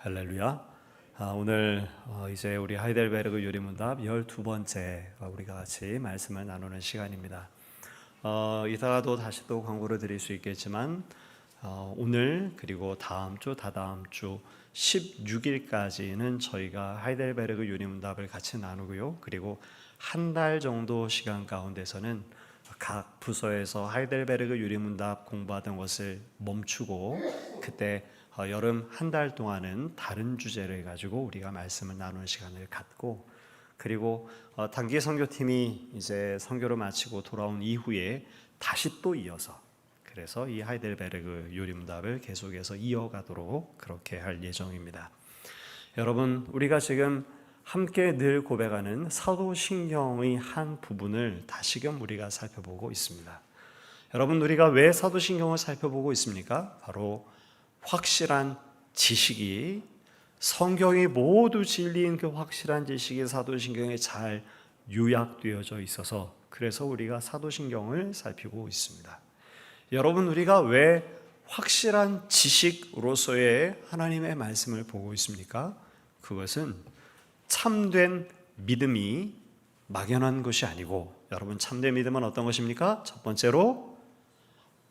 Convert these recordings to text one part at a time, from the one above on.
할렐루야. 오늘 이제 우리 하이델베르그 요리문답 12번째 우리가 같이 말씀을 나누는 시간입니다. 이따가도 다시 또 광고를 드릴 수 있겠지만 오늘 그리고 다음 주, 다다음 주 16일까지는 저희가 하이델베르그 요리문답을 같이 나누고요. 그리고 한 달 정도 시간 가운데서는 각 부서에서 하이델베르그 요리문답 공부하던 것을 멈추고 그때 여름 한 달 동안은 다른 주제를 가지고 우리가 말씀을 나누는 시간을 갖고, 그리고 단기 선교팀이 이제 선교를 마치고 돌아온 이후에 다시 또 이어서, 그래서 이 하이델베르그 요리문답을 계속해서 이어가도록 그렇게 할 예정입니다. 여러분, 우리가 지금 함께 늘 고백하는 사도신경의 한 부분을 다시금 우리가 살펴보고 있습니다. 여러분, 우리가 왜 사도신경을 살펴보고 있습니까? 바로 확실한 지식이, 성경이 모두 진리인 그 확실한 지식이 사도신경에 잘 요약되어져 있어서, 그래서 우리가 사도신경을 살피고 있습니다. 여러분, 우리가 왜 확실한 지식으로서의 하나님의 말씀을 보고 있습니까? 그것은 참된 믿음이 막연한 것이 아니고, 여러분, 참된 믿음은 어떤 것입니까? 첫 번째로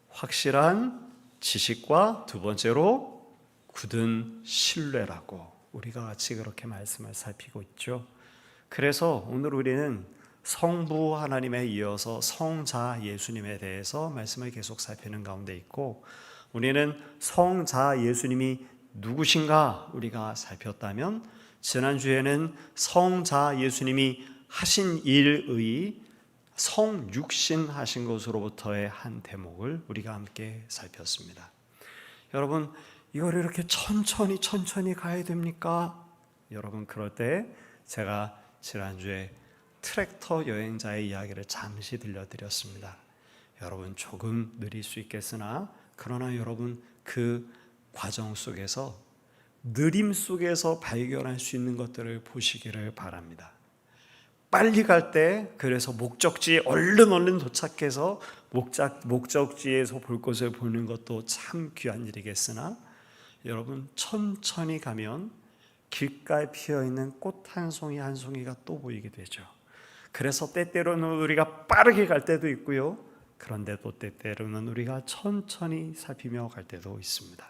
확실한 지식과 두 번째로 굳은 신뢰라고 우리가 같이 그렇게 말씀을 살피고 있죠. 그래서 오늘 우리는 성부 하나님에 이어서 성자 예수님에 대해서 말씀을 계속 살피는 가운데 있고, 우리는 성자 예수님이 누구신가 우리가 살폈다면, 지난주에는 성자 예수님이 하신 일의 성육신 하신 것으로부터의 한 대목을 우리가 함께 살폈습니다. 여러분, 이걸 이렇게 천천히 가야 됩니까? 여러분, 그럴 때 제가 지난주에 트랙터 여행자의 이야기를 잠시 들려드렸습니다. 여러분, 조금 느릴 수 있겠으나 그러나 여러분, 그 과정 속에서, 느림 속에서 발견할 수 있는 것들을 보시기를 바랍니다. 빨리 갈 때, 그래서 목적지에 얼른 도착해서 목적지에서 볼 것을 보는 것도 참 귀한 일이겠으나, 여러분, 천천히 가면 길가에 피어있는 꽃 한 송이 한 송이가 또 보이게 되죠. 그래서 때때로는 우리가 빠르게 갈 때도 있고요, 그런데 또 때때로는 우리가 천천히 살피며 갈 때도 있습니다.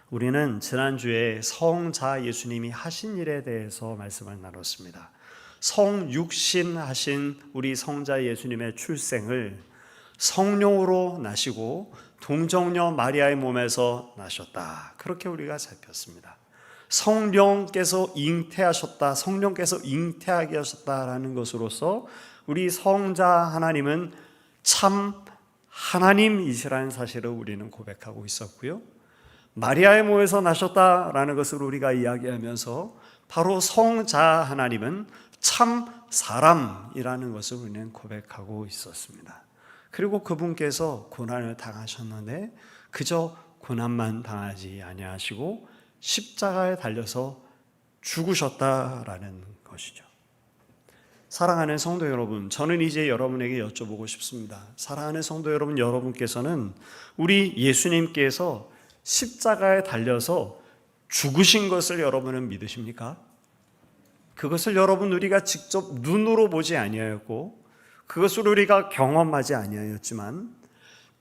우리는 지난주에 성자 예수님이 하신 일에 대해서 말씀을 나눴습니다. 성육신 하신 우리 성자 예수님의 출생을 성령으로 나시고 동정녀 마리아의 몸에서 나셨다, 그렇게 우리가 살폈습니다. 성령께서 잉태하셨다, 성령께서 잉태하게 하셨다라는 것으로서 우리 성자 하나님은 참 하나님이시라는 사실을 우리는 고백하고 있었고요, 마리아의 몸에서 나셨다라는 것을 우리가 이야기하면서 바로 성자 하나님은 참 사람이라는 것을 우리는 고백하고 있었습니다. 그리고 그분께서 고난을 당하셨는데 그저 고난만 당하지 아니하시고 십자가에 달려서 죽으셨다라는 것이죠. 사랑하는 성도 여러분, 저는 이제 여러분에게 여쭤보고 싶습니다. 사랑하는 성도 여러분, 여러분께서는 우리 예수님께서 십자가에 달려서 죽으신 것을 여러분은 믿으십니까? 그것을 여러분, 우리가 직접 눈으로 보지 아니하였고 그것을 우리가 경험하지 아니하였지만,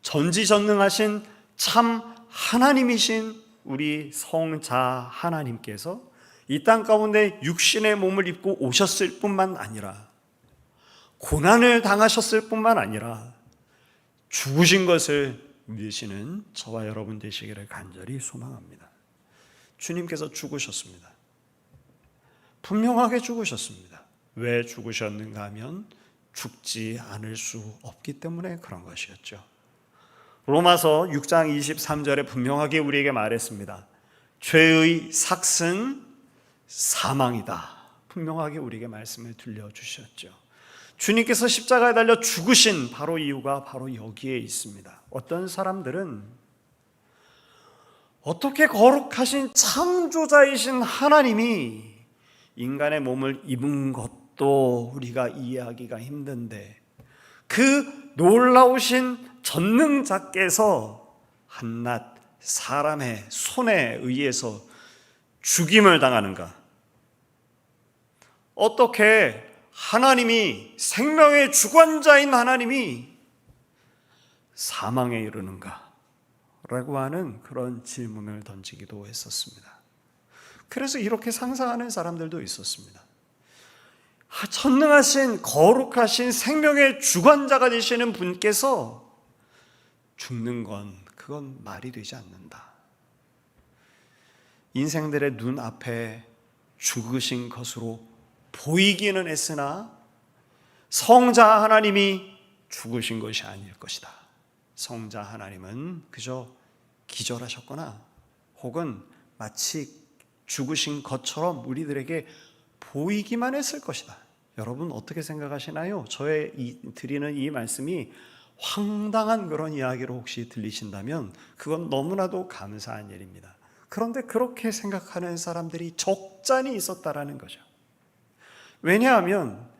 전지전능하신 참 하나님이신 우리 성자 하나님께서 이 땅 가운데 육신의 몸을 입고 오셨을 뿐만 아니라, 고난을 당하셨을 뿐만 아니라 죽으신 것을 믿으시는 저와 여러분 되시기를 간절히 소망합니다. 주님께서 죽으셨습니다. 분명하게 죽으셨습니다. 왜 죽으셨는가 하면 죽지 않을 수 없기 때문에 그런 것이었죠. 로마서 6장 23절에 분명하게 우리에게 말했습니다. 죄의 삭은 사망이다, 분명하게 우리에게 말씀을 들려주셨죠. 주님께서 십자가에 달려 죽으신 바로 이유가 바로 여기에 있습니다. 어떤 사람들은 어떻게 거룩하신 창조자이신 하나님이 인간의 몸을 입은 것도 우리가 이해하기가 힘든데, 그 놀라우신 전능자께서 한낱 사람의 손에 의해서 죽임을 당하는가? 어떻게 하나님이, 생명의 주관자인 하나님이 사망에 이르는가? 라고 하는 그런 질문을 던지기도 했었습니다. 그래서 이렇게 상상하는 사람들도 있었습니다. 전능하신, 거룩하신 생명의 주관자가 되시는 분께서 죽는 건 그건 말이 되지 않는다. 인생들의 눈앞에 죽으신 것으로 보이기는 했으나 성자 하나님이 죽으신 것이 아닐 것이다. 성자 하나님은 그저 기절하셨거나 혹은 마치 죽으신 것처럼 우리들에게 보이기만 했을 것이다. 여러분 어떻게 생각하시나요? 저의 드리는 이 말씀이 황당한 그런 이야기로 혹시 들리신다면 그건 너무나도 감사한 일입니다. 그런데 그렇게 생각하는 사람들이 적잖이 있었다라는 거죠. 왜냐하면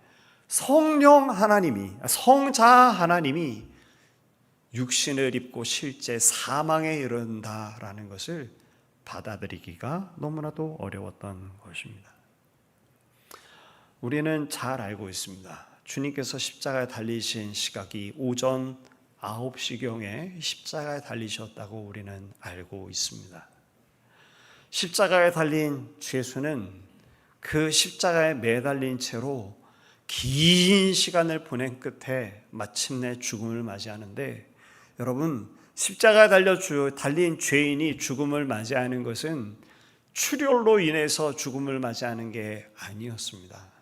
성령 하나님이, 성자 하나님이 육신을 입고 실제 사망에 이른다라는 것을 받아들이기가 너무나도 어려웠던 것입니다. 우리는 잘 알고 있습니다. 주님께서 십자가에 달리신 시각이 오전 9시경에 십자가에 달리셨다고 우리는 알고 있습니다. 십자가에 달린 죄수는 그 십자가에 매달린 채로 긴 시간을 보낸 끝에 마침내 죽음을 맞이하는데, 여러분 십자가에 달린 죄인이 죽음을 맞이하는 것은 출혈로 인해서 죽음을 맞이하는 게 아니었습니다.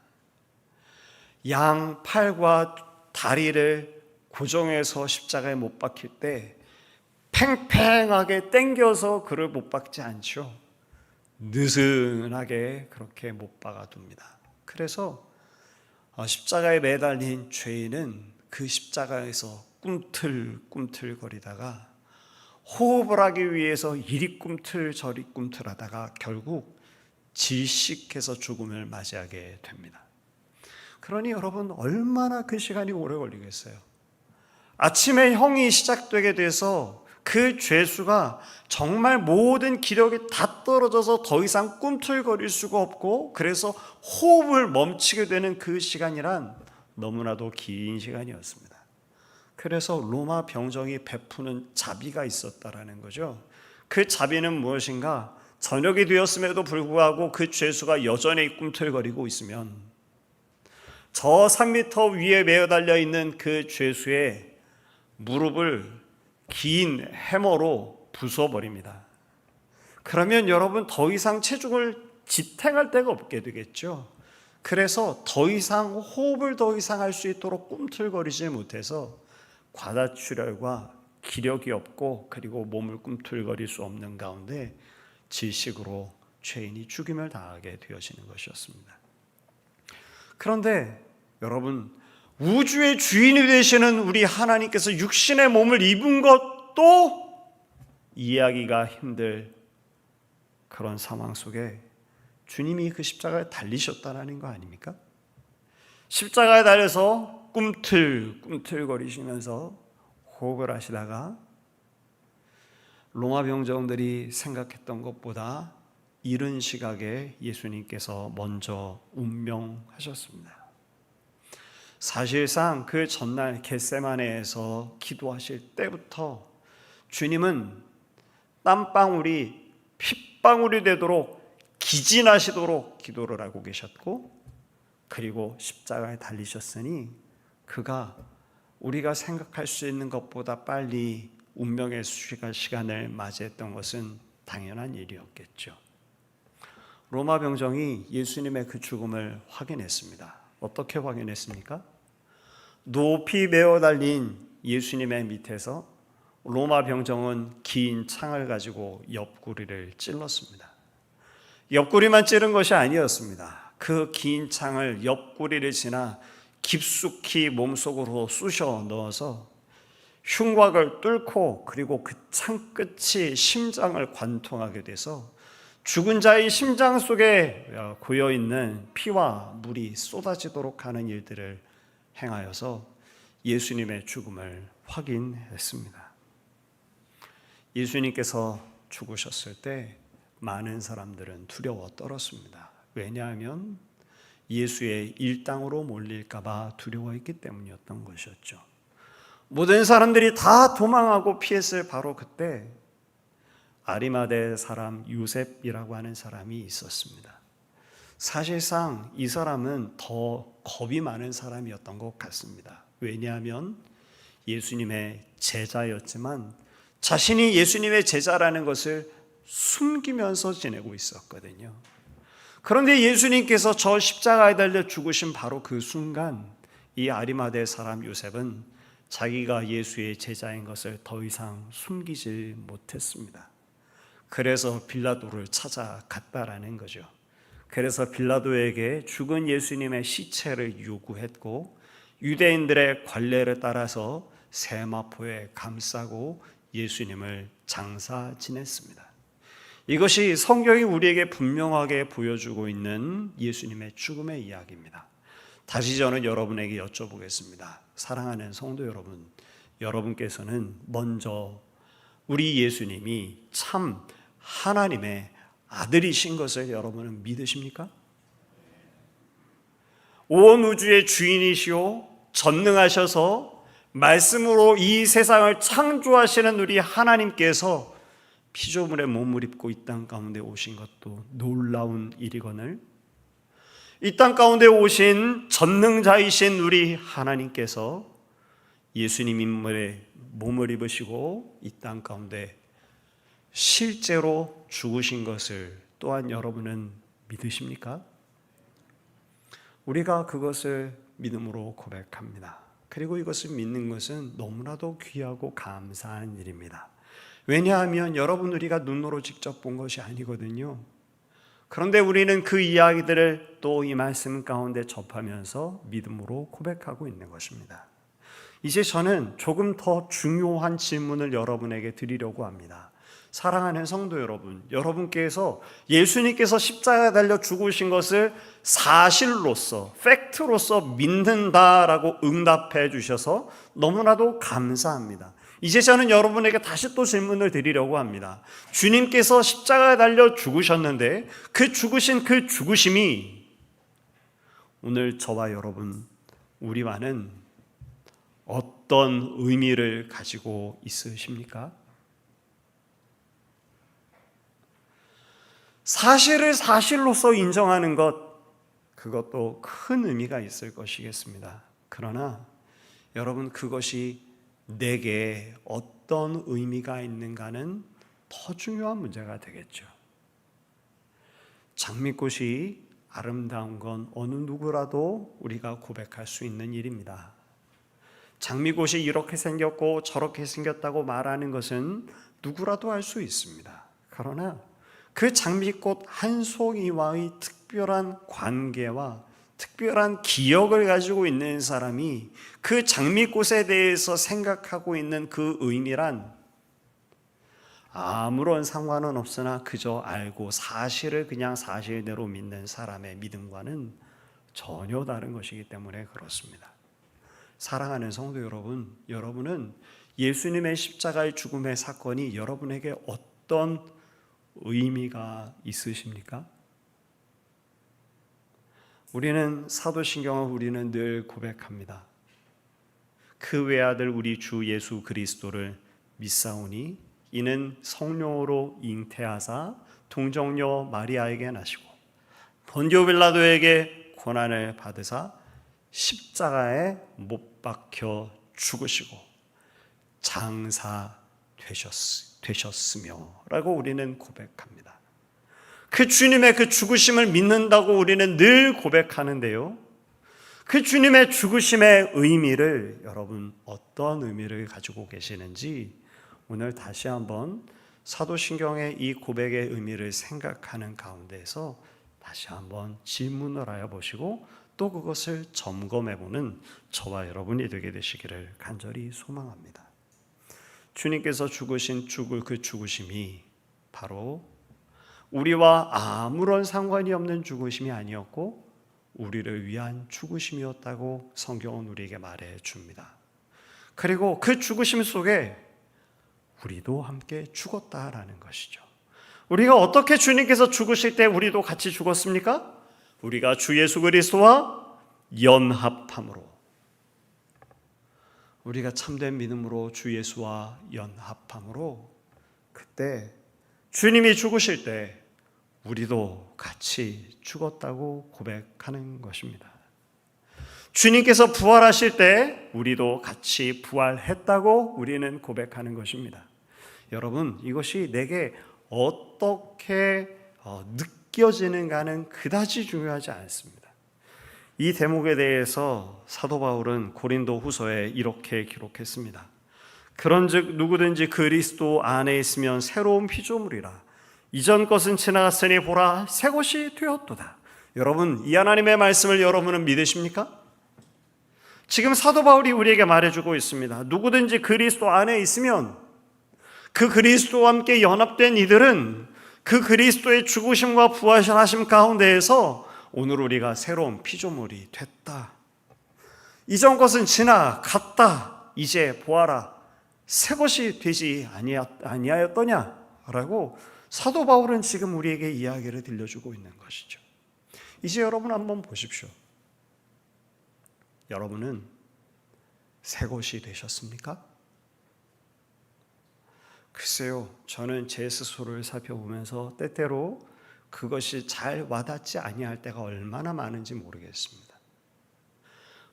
양 팔과 다리를 고정해서 십자가에 못 박힐 때 팽팽하게 당겨서 그를 못 박지 않죠. 느슨하게 그렇게 못 박아둡니다. 그래서 십자가에 매달린 죄인은 그 십자가에서 꿈틀꿈틀거리다가 호흡을 하기 위해서 이리 꿈틀 저리 꿈틀하다가 결국 질식해서 죽음을 맞이하게 됩니다. 그러니 여러분 얼마나 그 시간이 오래 걸리겠어요. 아침에 형이 시작되게 돼서 그 죄수가 정말 모든 기력이 다 떨어져서 더 이상 꿈틀거릴 수가 없고 그래서 호흡을 멈추게 되는 그 시간이란 너무나도 긴 시간이었습니다. 그래서 로마 병정이 베푸는 자비가 있었다라는 거죠. 그 자비는 무엇인가? 저녁이 되었음에도 불구하고 그 죄수가 여전히 꿈틀거리고 있으면 저 3m 위에 매어 달려 있는 그 죄수의 무릎을 긴 해머로 부숴버립니다. 그러면 여러분 더 이상 체중을 지탱할 데가 없게 되겠죠. 그래서 더 이상 호흡을 더 이상 할 수 있도록 꿈틀거리지 못해서 과다출혈과 기력이 없고 그리고 몸을 꿈틀거릴 수 없는 가운데 질식으로 죄인이 죽임을 당하게 되어지는 것이었습니다. 그런데 여러분 우주의 주인이 되시는 우리 하나님께서 육신의 몸을 입은 것도 이해하기가 힘들 그런 상황 속에 주님이 그 십자가에 달리셨다는 거 아닙니까? 십자가에 달려서 꿈틀꿈틀거리시면서 호흡을 하시다가 로마 병정들이 생각했던 것보다 이른 시각에 예수님께서 먼저 운명하셨습니다. 사실상 그 전날 겟세마네에서 기도하실 때부터 주님은 땀방울이 핏방울이 되도록 기진하시도록 기도를 하고 계셨고, 그리고 십자가에 달리셨으니 그가 우리가 생각할 수 있는 것보다 빨리 운명의 시간을 맞이했던 것은 당연한 일이었겠죠. 로마 병정이 예수님의 그 죽음을 확인했습니다. 어떻게 확인했습니까? 높이 메어 달린 예수님의 밑에서 로마 병정은 긴 창을 가지고 옆구리를 찔렀습니다. 옆구리만 찌른 것이 아니었습니다. 그 긴 창을 옆구리를 지나 깊숙이 몸속으로 쑤셔 넣어서 흉곽을 뚫고 그리고 그 창 끝이 심장을 관통하게 돼서 죽은 자의 심장 속에 고여있는 피와 물이 쏟아지도록 하는 일들을 행하여서 예수님의 죽음을 확인했습니다. 예수님께서 죽으셨을 때 많은 사람들은 두려워 떨었습니다. 왜냐하면 예수의 일당으로 몰릴까 봐 두려워했기 때문이었던 것이었죠. 모든 사람들이 다 도망하고 피했을 바로 그때 아리마대 사람 요셉이라고 하는 사람이 있었습니다. 사실상 이 사람은 더 겁이 많은 사람이었던 것 같습니다. 왜냐하면 예수님의 제자였지만 자신이 예수님의 제자라는 것을 숨기면서 지내고 있었거든요. 그런데 예수님께서 저 십자가에 달려 죽으신 바로 그 순간 이 아리마대 사람 요셉은 자기가 예수의 제자인 것을 더 이상 숨기지 못했습니다. 그래서 빌라도를 찾아갔다라는 거죠. 그래서 빌라도에게 죽은 예수님의 시체를 요구했고 유대인들의 관례를 따라서 세마포에 감싸고 예수님을 장사 지냈습니다. 이것이 성경이 우리에게 분명하게 보여주고 있는 예수님의 죽음의 이야기입니다. 다시 저는 여러분에게 여쭤보겠습니다. 사랑하는 성도 여러분, 여러분께서는 먼저 우리 예수님이 참 하나님의 아들이신 것을 여러분은 믿으십니까? 온 우주의 주인이시오 전능하셔서 말씀으로 이 세상을 창조하시는 우리 하나님께서 피조물의 몸을 입고 이 땅 가운데 오신 것도 놀라운 일이거늘 이 땅 가운데 오신 전능자이신 우리 하나님께서 예수님 인물의 몸을 입으시고 이 땅 가운데 실제로 죽으신 것을 또한 여러분은 믿으십니까? 우리가 그것을 믿음으로 고백합니다. 그리고 이것을 믿는 것은 너무나도 귀하고 감사한 일입니다. 왜냐하면 여러분 우리가 눈으로 직접 본 것이 아니거든요. 그런데 우리는 그 이야기들을 또 이 말씀 가운데 접하면서 믿음으로 고백하고 있는 것입니다. 이제 저는 조금 더 중요한 질문을 여러분에게 드리려고 합니다. 사랑하는 성도 여러분, 여러분께서 예수님께서 십자가에 달려 죽으신 것을 사실로서, 팩트로서 믿는다라고 응답해 주셔서 너무나도 감사합니다. 이제 저는 여러분에게 다시 또 질문을 드리려고 합니다. 주님께서 십자가에 달려 죽으셨는데 그 죽으신 그 죽으심이 오늘 저와 여러분, 우리와는 어떤 의미를 가지고 있으십니까? 사실을 사실로서 인정하는 것, 그것도 큰 의미가 있을 것이겠습니다. 그러나 여러분 그것이 내게 어떤 의미가 있는가는 더 중요한 문제가 되겠죠. 장미꽃이 아름다운 건 어느 누구라도 우리가 고백할 수 있는 일입니다. 장미꽃이 이렇게 생겼고 저렇게 생겼다고 말하는 것은 누구라도 할 수 있습니다. 그러나 그 장미꽃 한 송이와의 특별한 관계와 특별한 기억을 가지고 있는 사람이 그 장미꽃에 대해서 생각하고 있는 그 의미란 아무런 상관은 없으나 그저 알고 사실을 그냥 사실대로 믿는 사람의 믿음과는 전혀 다른 것이기 때문에 그렇습니다. 사랑하는 성도 여러분, 여러분은 예수님의 십자가의 죽음의 사건이 여러분에게 어떤 의미가 있으십니까? 우리는 사도신경을 우리는 늘 고백합니다. 그 외아들 우리 주 예수 그리스도를 믿사오니 이는 성령으로 잉태하사 동정녀 마리아에게 나시고 본디오 빌라도에게 고난을 받으사 십자가에 못 박혀 죽으시고 장사되셨으며 라고 우리는 고백합니다. 그 주님의 그 죽으심을 믿는다고 우리는 늘 고백하는데요, 그 주님의 죽으심의 의미를 여러분 어떤 의미를 가지고 계시는지 오늘 다시 한번 사도신경의 이 고백의 의미를 생각하는 가운데에서 다시 한번 질문을 하여 보시고 또 그것을 점검해보는 저와 여러분이 되게 되시기를 간절히 소망합니다. 주님께서 죽으신 그 죽으심이 바로 우리와 아무런 상관이 없는 죽으심이 아니었고 우리를 위한 죽으심이었다고 성경은 우리에게 말해 줍니다. 그리고 그 죽으심 속에 우리도 함께 죽었다라는 것이죠. 우리가 어떻게 주님께서 죽으실 때 우리도 같이 죽었습니까? 우리가 주 예수 그리스도와 연합함으로, 우리가 참된 믿음으로 주 예수와 연합함으로, 그때 주님이 죽으실 때 우리도 같이 죽었다고 고백하는 것입니다. 주님께서 부활하실 때 우리도 같이 부활했다고 우리는 고백하는 것입니다. 여러분, 이것이 내게 어떻게 느껴지는가는 그다지 중요하지 않습니다. 이 대목에 대해서 사도 바울은 고린도 후서에 이렇게 기록했습니다. 그런즉 누구든지 그리스도 안에 있으면 새로운 피조물이라. 이전 것은 지나갔으니 보라 새 것이 되었도다. 여러분, 이 하나님의 말씀을 여러분은 믿으십니까? 지금 사도 바울이 우리에게 말해주고 있습니다. 누구든지 그리스도 안에 있으면, 그 그리스도와 함께 연합된 이들은 그 그리스도의 죽으심과 부활하심 가운데에서 오늘 우리가 새로운 피조물이 됐다. 이전 것은 지나갔다. 이제 보아라 새 것이 되지 아니하였더냐라고 사도 바울은 지금 우리에게 이야기를 들려주고 있는 것이죠. 이제 여러분 한번 보십시오. 여러분은 새 것이 되셨습니까? 글쎄요, 저는 제 스스로를 살펴보면서 때때로 그것이 잘 와닿지 아니할 때가 얼마나 많은지 모르겠습니다.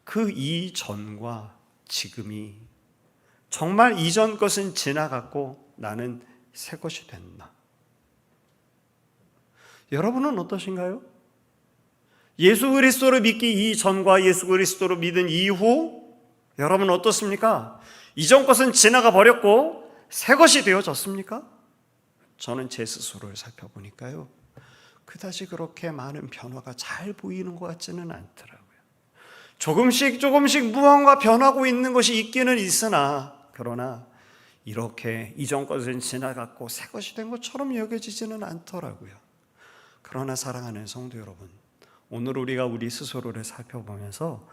그 이전과 지금이 정말 이전 것은 지나갔고 나는 새 것이 됐나? 여러분은 어떠신가요? 예수 그리스도를 믿기 이전과 예수 그리스도를 믿은 이후 여러분 어떻습니까? 이전 것은 지나가 버렸고 새 것이 되어졌습니까? 저는 제 스스로를 살펴보니까요, 그다지 그렇게 많은 변화가 잘 보이는 것 같지는 않더라고요. 조금씩 무언가 변하고 있는 것이 있기는 있으나, 그러나 이렇게 이전 것은 지나갔고 새 것이 된 것처럼 여겨지지는 않더라고요. 그러나 사랑하는 성도 여러분, 오늘 우리가 우리 스스로를 살펴보면서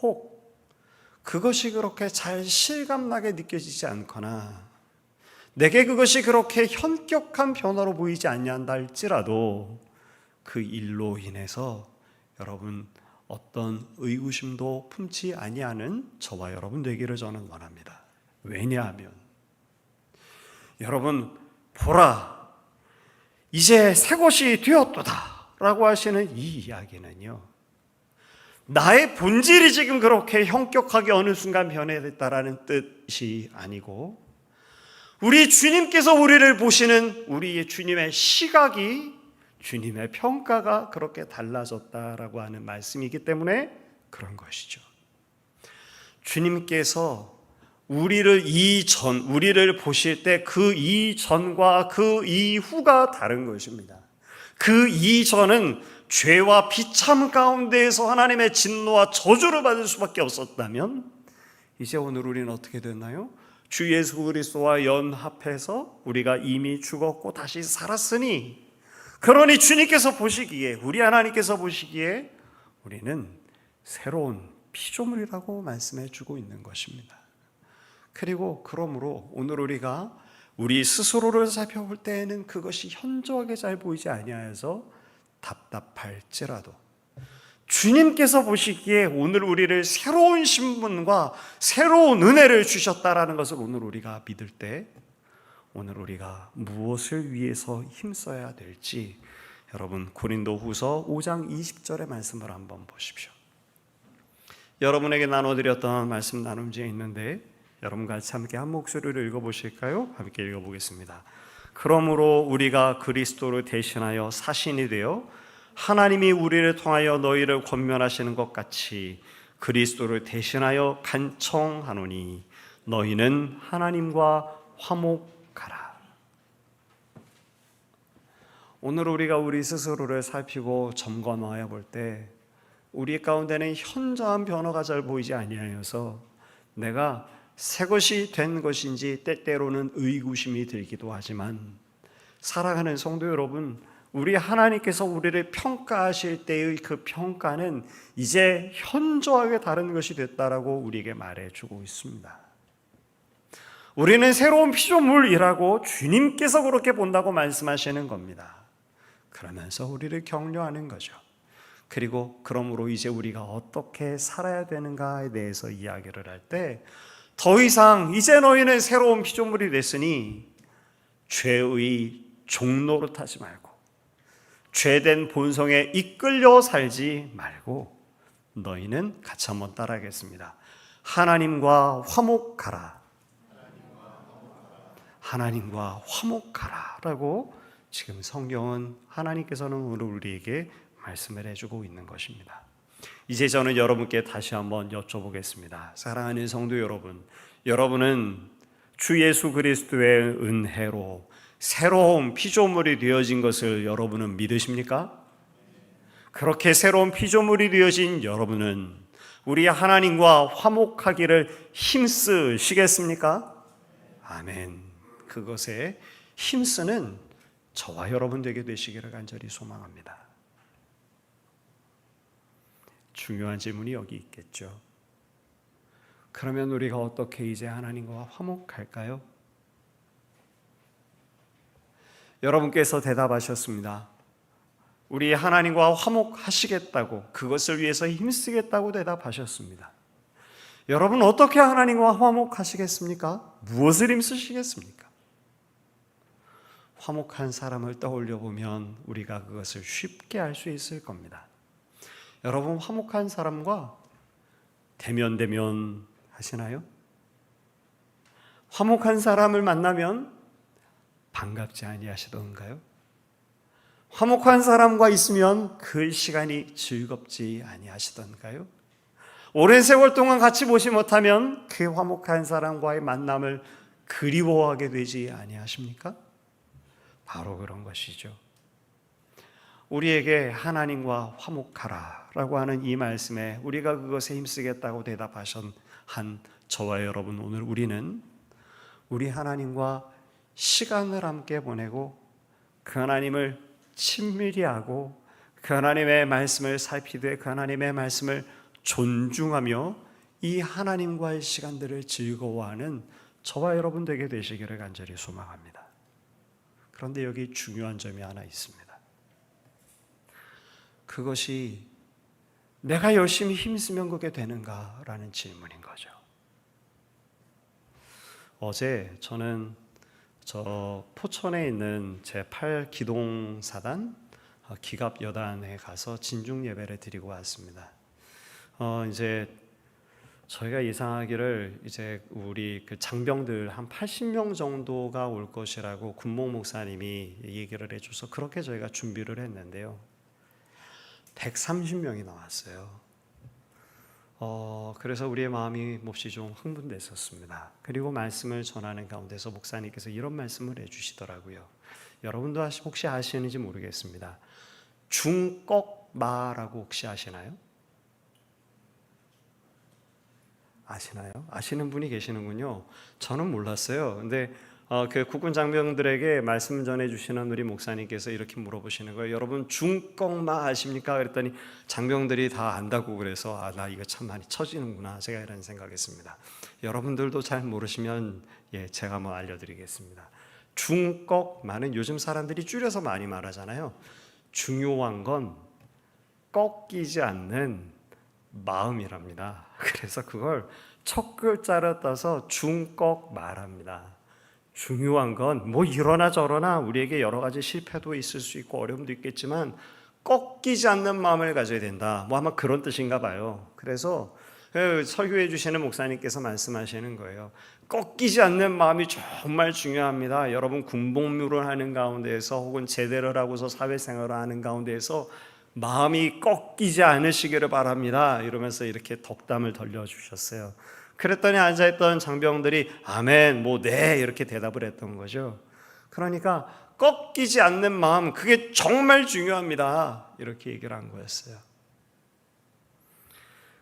혹 그것이 그렇게 잘 실감나게 느껴지지 않거나 내게 그것이 그렇게 현격한 변화로 보이지 않는다 할지라도 그 일로 인해서 여러분 어떤 의구심도 품지 아니하는 저와 여러분 되기를 저는 원합니다. 왜냐하면 여러분 보라 이제 새 것이 되었도다 라고 하시는 이 이야기는요, 나의 본질이 지금 그렇게 현격하게 어느 순간 변해졌다라는 뜻이 아니고 우리 주님께서 우리를 보시는 우리의 주님의 시각이, 주님의 평가가 그렇게 달라졌다라고 하는 말씀이기 때문에 그런 것이죠. 주님께서 우리를 보실 때 그 이전과 그 이후가 다른 것입니다. 그 이전은 죄와 비참 가운데에서 하나님의 진노와 저주를 받을 수밖에 없었다면 이제 오늘 우리는 어떻게 됐나요? 주 예수 그리스도와 연합해서 우리가 이미 죽었고 다시 살았으니, 그러니 주님께서 보시기에, 우리 하나님께서 보시기에 우리는 새로운 피조물이라고 말씀해 주고 있는 것입니다. 그리고 그러므로 오늘 우리가 우리 스스로를 살펴볼 때에는 그것이 현저하게 잘 보이지 아니하여서 답답할지라도 주님께서 보시기에 오늘 우리를 새로운 신분과 새로운 은혜를 주셨다라는 것을 오늘 우리가 믿을 때 오늘 우리가 무엇을 위해서 힘써야 될지 여러분 고린도후서 5장 20절의 말씀을 한번 보십시오. 여러분에게 나눠드렸던 말씀 나눔지에 있는데 여러분 같이 함께 한 목소리로 읽어보실까요? 함께 읽어보겠습니다. 그러므로 우리가 그리스도를 대신하여 사신이 되어 하나님이 우리를 통하여 너희를 권면하시는 것 같이 그리스도를 대신하여 간청하노니 너희는 하나님과 화목하라. 오늘 우리가 우리 스스로를 살피고 점검하여 볼 때 우리 가운데는 현저한 변화가 잘 보이지 아니하여서 내가 새 것이 된 것인지 때때로는 의구심이 들기도 하지만, 사랑하는 성도 여러분, 우리 하나님께서 우리를 평가하실 때의 그 평가는 이제 현저하게 다른 것이 됐다라고 우리에게 말해주고 있습니다. 우리는 새로운 피조물이라고 주님께서 그렇게 본다고 말씀하시는 겁니다. 그러면서 우리를 격려하는 거죠. 그리고 그러므로 이제 우리가 어떻게 살아야 되는가에 대해서 이야기를 할 때 더 이상 이제 너희는 새로운 피조물이 됐으니 죄의 종노릇 하지 말고 죄된 본성에 이끌려 살지 말고 너희는 같이 한번 따라하겠습니다. 하나님과 화목하라. 하나님과 화목하라 라고 지금 성경은 하나님께서는 오늘 우리에게 말씀을 해주고 있는 것입니다. 이제 저는 여러분께 다시 한번 여쭤보겠습니다. 사랑하는 성도 여러분, 여러분은 주 예수 그리스도의 은혜로 새로운 피조물이 되어진 것을 여러분은 믿으십니까? 그렇게 새로운 피조물이 되어진 여러분은 우리 하나님과 화목하기를 힘쓰시겠습니까? 아멘. 그것에 힘쓰는 저와 여러분 되게 되시기를 간절히 소망합니다. 중요한 질문이 여기 있겠죠. 그러면 우리가 어떻게 이제 하나님과 화목할까요? 여러분께서 대답하셨습니다. 우리 하나님과 화목하시겠다고, 그것을 위해서 힘쓰겠다고 대답하셨습니다. 여러분 어떻게 하나님과 화목하시겠습니까? 무엇을 힘쓰시겠습니까? 화목한 사람을 떠올려 보면 우리가 그것을 쉽게 알 수 있을 겁니다. 여러분 화목한 사람과 대면 하시나요? 화목한 사람을 만나면 반갑지 아니하시던가요? 화목한 사람과 있으면 그 시간이 즐겁지 아니하시던가요? 오랜 세월 동안 같이 보지 못하면 그 화목한 사람과의 만남을 그리워하게 되지 아니하십니까? 바로 그런 것이죠. 우리에게 하나님과 화목하라 라고 하는 이 말씀에 우리가 그것에 힘쓰겠다고 대답하신 한 저와 여러분, 오늘 우리는 우리 하나님과 시간을 함께 보내고 그 하나님을 친밀히 하고 그 하나님의 말씀을 살피되 그 하나님의 말씀을 존중하며 이 하나님과의 시간들을 즐거워하는 저와 여러분 되게 되시기를 간절히 소망합니다. 그런데 여기 중요한 점이 하나 있습니다. 그것이 내가 열심히 힘쓰면 그게 되는가라는 질문인 거죠. 어제 저는 저 포천에 있는 제8기동사단 기갑여단에 가서 진중 예배를 드리고 왔습니다. 이제 저희가 예상하기를 이제 우리 그 장병들 한 80명 정도가 올 것이라고 군목 목사님이 얘기를 해줘서 그렇게 저희가 준비를 했는데요. 130명이 나왔어요. 그래서 우리의 마음이 몹시 좀 흥분됐었습니다. 그리고 말씀을 전하는 가운데서 목사님께서 이런 말씀을 해주시더라고요. 여러분도 혹시 아시는지 모르겠습니다. 중꺽마라고 혹시 아시나요? 아시나요? 아시는 분이 계시는군요. 저는 몰랐어요. 근데 그 국군 장병들에게 말씀 전해주시는 우리 목사님께서 이렇게 물어보시는 거예요. 여러분 중꺽마 아십니까? 그랬더니 장병들이 다 안다고 그래서 나 이거 참 많이 처지는구나 제가 이런 생각했습니다. 여러분들도 잘 모르시면 제가 한번 알려드리겠습니다. 중꺽마는 요즘 사람들이 줄여서 많이 말하잖아요. 중요한 건 꺾이지 않는 마음이랍니다. 그래서 그걸 첫 글자로 따서 중꺽마랍니다. 중요한 건 뭐 이러나 저러나 우리에게 여러 가지 실패도 있을 수 있고 어려움도 있겠지만 꺾이지 않는 마음을 가져야 된다. 뭐 아마 그런 뜻인가 봐요. 그래서 설교해 주시는 목사님께서 말씀하시는 거예요. 꺾이지 않는 마음이 정말 중요합니다. 여러분 군복무를 하는 가운데에서 혹은 제대를 하고서 사회생활을 하는 가운데에서 마음이 꺾이지 않으시기를 바랍니다. 이러면서 이렇게 덕담을 덜려주셨어요. 그랬더니 앉아있던 장병들이 아멘, 네 이렇게 대답을 했던 거죠. 그러니까 꺾이지 않는 마음, 그게 정말 중요합니다. 이렇게 얘기를 한 거였어요.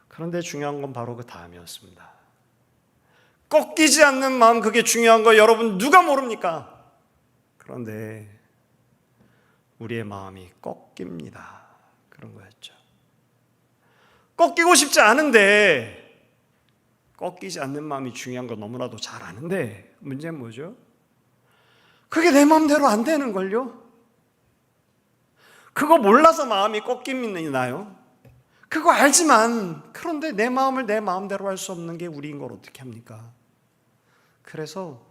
그런데 중요한 건 바로 그 다음이었습니다. 꺾이지 않는 마음, 그게 중요한 거 여러분 누가 모릅니까? 그런데 우리의 마음이 꺾입니다. 그런 거였죠. 꺾이고 싶지 않은데 꺾이지 않는 마음이 중요한 거 너무나도 잘 아는데 문제는 뭐죠? 그게 내 마음대로 안 되는걸요? 그거 몰라서 마음이 꺾임이 나요? 그거 알지만 그런데 내 마음을 내 마음대로 할 수 없는 게 우리인 걸 어떻게 합니까? 그래서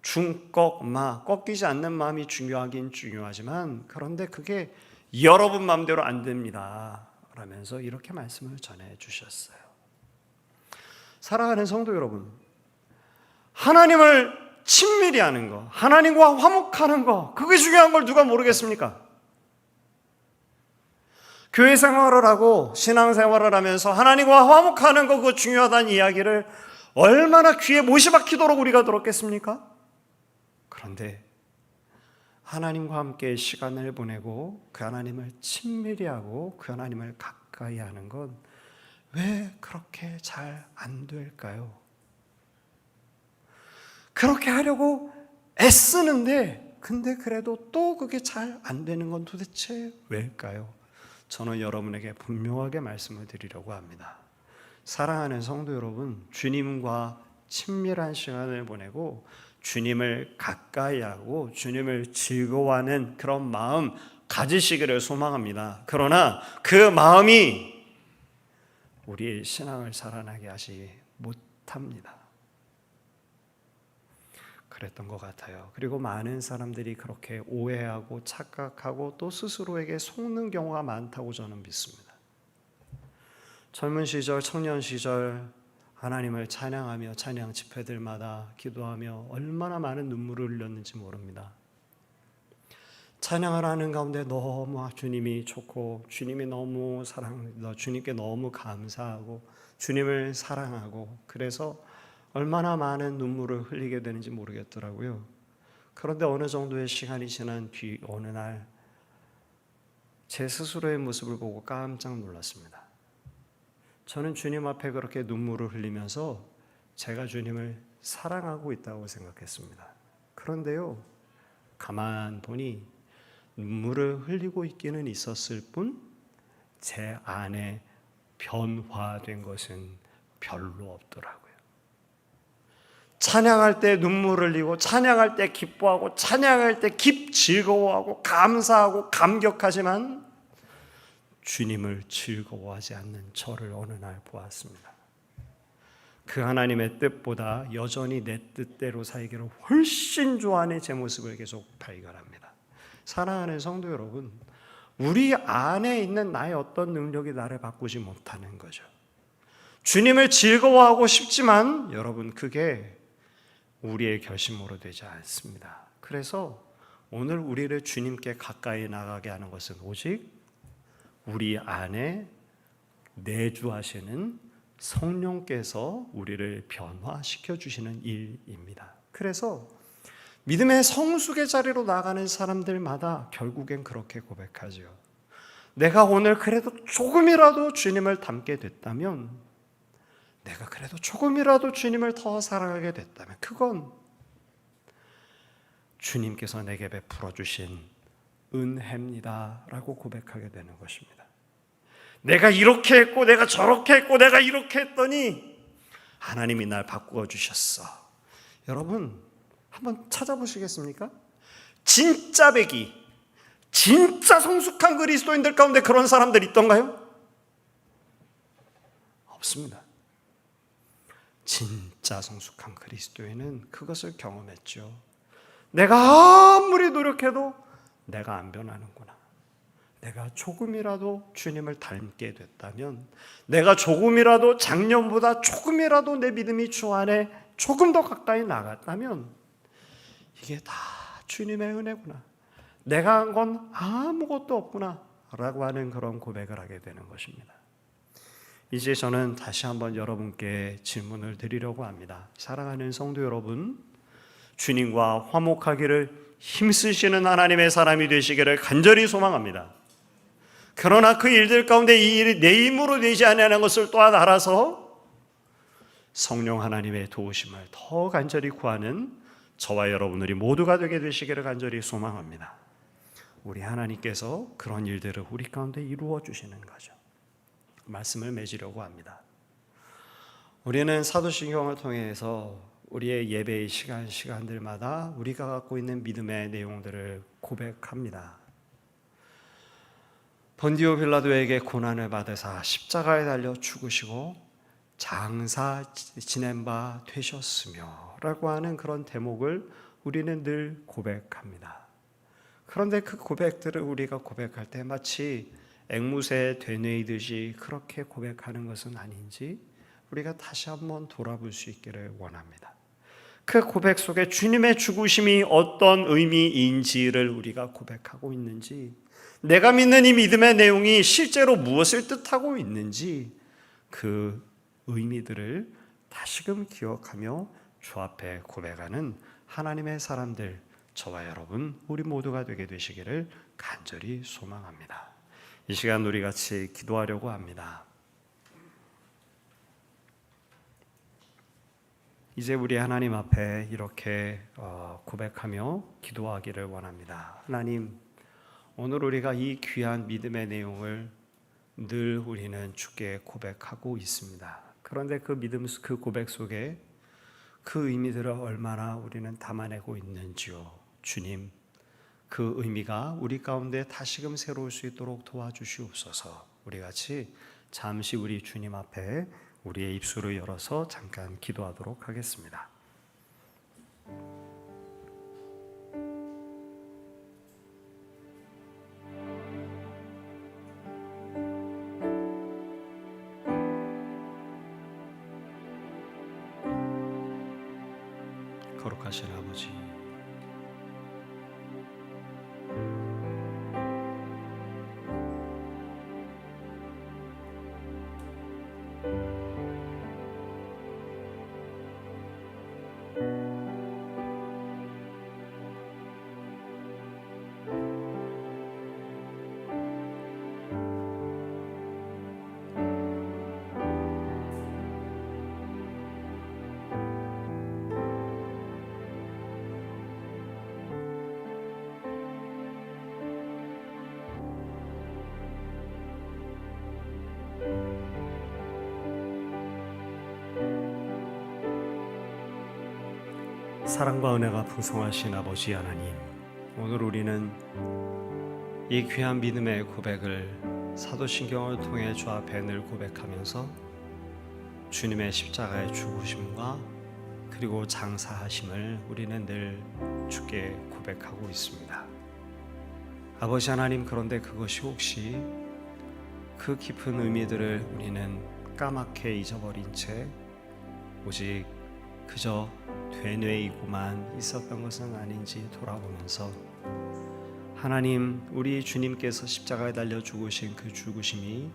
중꺾마, 꺾이지 않는 마음이 중요하긴 중요하지만 그런데 그게 여러분 마음대로 안 됩니다 라면서 이렇게 말씀을 전해 주셨어요. 사랑하는 성도 여러분, 하나님을 친밀히 하는 거, 하나님과 화목하는 거, 그게 중요한 걸 누가 모르겠습니까? 교회 생활을 하고 신앙생활을 하면서 하나님과 화목하는 거 그거 중요하다는 이야기를 얼마나 귀에 못이 박히도록 우리가 들었겠습니까? 그런데 하나님과 함께 시간을 보내고 그 하나님을 친밀히 하고 그 하나님을 가까이 하는 건 왜 그렇게 잘 안 될까요? 그렇게 하려고 애쓰는데 근데 그래도 또 그게 잘 안 되는 건 도대체 왜일까요? 저는 여러분에게 분명하게 말씀을 드리려고 합니다. 사랑하는 성도 여러분, 주님과 친밀한 시간을 보내고 주님을 가까이 하고 주님을 즐거워하는 그런 마음 가지시기를 소망합니다. 그러나 그 마음이 우리의 신앙을 살아나게 하지 못합니다. 그랬던 것 같아요. 그리고 많은 사람들이 그렇게 오해하고 착각하고 또 스스로에게 속는 경우가 많다고 저는 믿습니다. 젊은 시절, 청년 시절 하나님을 찬양하며 찬양 집회들마다 기도하며 얼마나 많은 눈물을 흘렸는지 모릅니다. 찬양을 하는 가운데 너무 주님이 좋고 주님이 너무 주님께 너무 감사하고 주님을 사랑하고 그래서 얼마나 많은 눈물을 흘리게 되는지 모르겠더라고요. 그런데 어느 정도의 시간이 지난 뒤 어느 날 제 스스로의 모습을 보고 깜짝 놀랐습니다. 저는 주님 앞에 그렇게 눈물을 흘리면서 제가 주님을 사랑하고 있다고 생각했습니다. 그런데요, 가만 보니 눈물을 흘리고 있기는 있었을 뿐 제 안에 변화된 것은 별로 없더라고요. 찬양할 때 눈물을 흘리고 찬양할 때 기뻐하고 찬양할 때 즐거워하고 감사하고 감격하지만 주님을 즐거워하지 않는 저를 어느 날 보았습니다. 그 하나님의 뜻보다 여전히 내 뜻대로 살기를 훨씬 좋아하는 제 모습을 계속 발견합니다. 사랑하는 성도 여러분, 우리 안에 있는 나의 어떤 능력이 나를 바꾸지 못하는 거죠. 주님을 즐거워하고 싶지만 여러분 그게 우리의 결심으로 되지 않습니다. 그래서 오늘 우리를 주님께 가까이 나가게 하는 것은 오직 우리 안에 내주하시는 성령께서 우리를 변화시켜 주시는 일입니다. 그래서 믿음의 성숙의 자리로 나가는 사람들마다 결국엔 그렇게 고백하죠. 내가 오늘 그래도 조금이라도 주님을 닮게 됐다면, 내가 그래도 조금이라도 주님을 더 사랑하게 됐다면 그건 주님께서 내게 베풀어 주신 은혜입니다 라고 고백하게 되는 것입니다. 내가 이렇게 했고 내가 저렇게 했고 내가 이렇게 했더니 하나님이 날 바꾸어 주셨어. 여러분 한번 찾아보시겠습니까? 진짜 배기, 진짜 성숙한 그리스도인들 가운데 그런 사람들 있던가요? 없습니다. 진짜 성숙한 그리스도인은 그것을 경험했죠. 내가 아무리 노력해도 내가 안 변하는구나. 내가 조금이라도 주님을 닮게 됐다면, 내가 조금이라도 작년보다 조금이라도 내 믿음이 주 안에 조금 더 가까이 나갔다면 이게 다 주님의 은혜구나. 내가 한 건 아무것도 없구나 라고 하는 그런 고백을 하게 되는 것입니다. 이제 저는 다시 한번 여러분께 질문을 드리려고 합니다. 사랑하는 성도 여러분, 주님과 화목하기를 힘쓰시는 하나님의 사람이 되시기를 간절히 소망합니다. 그러나 그 일들 가운데 이 일이 내 힘으로 되지 않는 것을 또한 알아서 성령 하나님의 도우심을 더 간절히 구하는 저와 여러분들이 모두가 되게 되시기를 간절히 소망합니다. 우리 하나님께서 그런 일들을 우리 가운데 이루어 주시는 거죠. 말씀을 맺으려고 합니다. 우리는 사도신경을 통해서 우리의 예배의 시간들마다 우리가 갖고 있는 믿음의 내용들을 고백합니다. 본디오 빌라도에게 고난을 받으사 십자가에 달려 죽으시고 장사 지낸 바 되셨으며 라고 하는 그런 대목을 우리는 늘 고백합니다. 그런데 그 고백들을 우리가 고백할 때 마치 앵무새에 되뇌이듯이 그렇게 고백하는 것은 아닌지 우리가 다시 한번 돌아볼 수 있기를 원합니다. 그 고백 속에 주님의 죽으심이 어떤 의미인지를 우리가 고백하고 있는지, 내가 믿는 이 믿음의 내용이 실제로 무엇을 뜻하고 있는지 그 의미들을 다시금 기억하며 주 앞에 고백하는 하나님의 사람들, 저와 여러분 우리 모두가 되게 되시기를 간절히 소망합니다. 이 시간 우리 같이 기도하려고 합니다. 이제 우리 하나님 앞에 이렇게 고백하며 기도하기를 원합니다. 하나님, 오늘 우리가 이 귀한 믿음의 내용을 늘 우리는 주께 고백하고 있습니다. 그런데 그 믿음, 그 고백 속에 그 의미들을 얼마나 우리는 담아내고 있는지요. 주님, 그 의미가 우리 가운데 다시금 새로울 수 있도록 도와주시옵소서. 우리 같이 잠시 우리 주님 앞에 우리의 입술을 열어서 잠깐 기도하도록 하겠습니다. 거룩하신 아버지, 사랑과 은혜가 풍성하신 아버지 하나님, 오늘 우리는 이 귀한 믿음의 고백을 사도신경을 통해 주 앞에 늘 고백하면서 주님의 십자가의 죽으심과 그리고 장사하심을 우리는 늘 주께 고백하고 있습니다. 아버지 하나님, 그런데 그것이 혹시 그 깊은 의미들을 우리는 까맣게 잊어버린 채 오직 그저 되뇌이고만 있었던 것은 아닌지 돌아보면서 하나님, 우리 주님께서 십자가에 달려 죽으신 그 죽으심이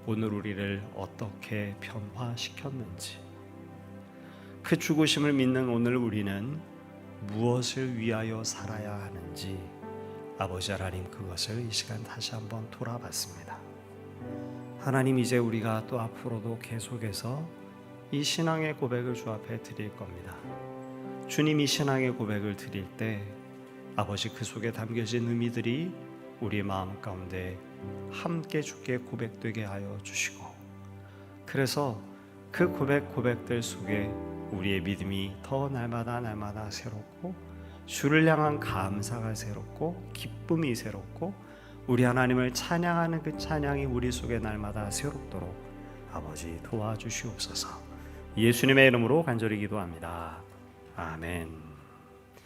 오늘 우리를 어떻게 변화시켰는지, 그 죽으심을 믿는 오늘 우리는 무엇을 위하여 살아야 하는지 아버지 하나님, 그것을 이 시간 다시 한번 돌아봤습니다. 하나님, 이제 우리가 또 앞으로도 계속해서 이 신앙의 고백을 주 앞에 드릴 겁니다. 주님이 신앙의 고백을 드릴 때 아버지, 그 속에 담겨진 의미들이 우리의 마음 가운데 함께 주께 고백되게 하여 주시고, 그래서 그 고백들 속에 우리의 믿음이 더 날마다 새롭고, 주를 향한 감사가 새롭고, 기쁨이 새롭고, 우리 하나님을 찬양하는 그 찬양이 우리 속에 날마다 새롭도록 아버지 도와주시옵소서. 예수님의 이름으로 간절히 기도합니다. 아멘.